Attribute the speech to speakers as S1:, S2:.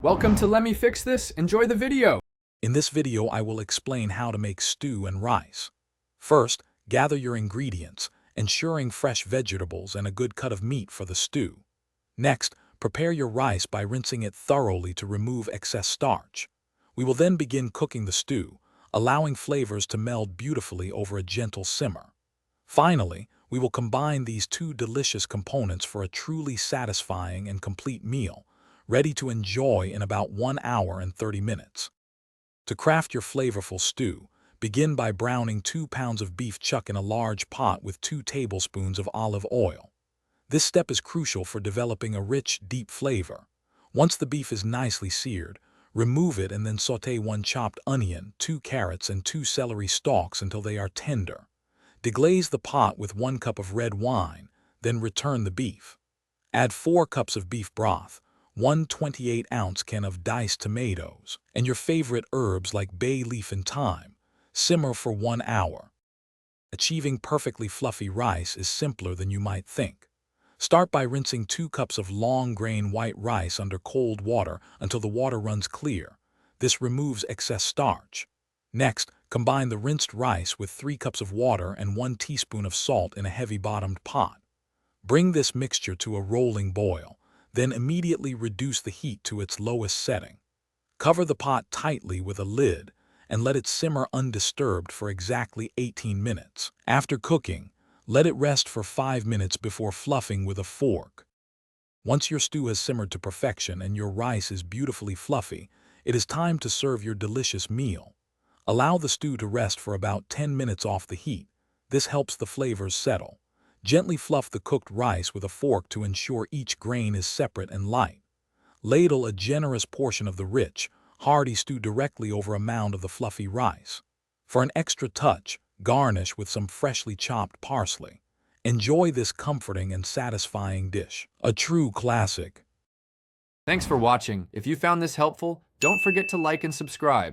S1: Welcome to Let Me Fix This. Enjoy the video.
S2: In this video, I will explain how to make stew and rice. First, gather your ingredients, ensuring fresh vegetables and a good cut of meat for the stew. Next, prepare your rice by rinsing it thoroughly to remove excess starch. We will then begin cooking the stew, allowing flavors to meld beautifully over a gentle simmer. Finally, we will combine these two delicious components for a truly satisfying and complete meal, ready to enjoy in about 1 hour and 30 minutes. To craft your flavorful stew, begin by browning 2 pounds of beef chuck in a large pot with 2 tablespoons of olive oil. This step is crucial for developing a rich, deep flavor. Once the beef is nicely seared, remove it and then sauté 1 chopped onion, 2 carrots, and 2 celery stalks until they are tender. Deglaze the pot with 1 cup of red wine, then return the beef. Add 4 cups of beef broth, 1 28-ounce can of diced tomatoes, and your favorite herbs like bay leaf and thyme. Simmer for 1 hour. Achieving perfectly fluffy rice is simpler than you might think. Start by rinsing 2 cups of long-grain white rice under cold water until the water runs clear. This removes excess starch. Next, combine the rinsed rice with 3 cups of water and 1 teaspoon of salt in a heavy-bottomed pot. Bring this mixture to a rolling boil. Then immediately reduce the heat to its lowest setting. Cover the pot tightly with a lid and let it simmer undisturbed for exactly 18 minutes. After cooking, let it rest for 5 minutes before fluffing with a fork. Once your stew has simmered to perfection and your rice is beautifully fluffy, it is time to serve your delicious meal. Allow the stew to rest for about 10 minutes off the heat. This helps the flavors settle. Gently fluff the cooked rice with a fork to ensure each grain is separate and light. Ladle a generous portion of the rich, hearty stew directly over a mound of the fluffy rice. For an extra touch, garnish with some freshly chopped parsley. Enjoy this comforting and satisfying dish. A true classic.
S1: Thanks for watching. If you found this helpful, don't forget to like and subscribe.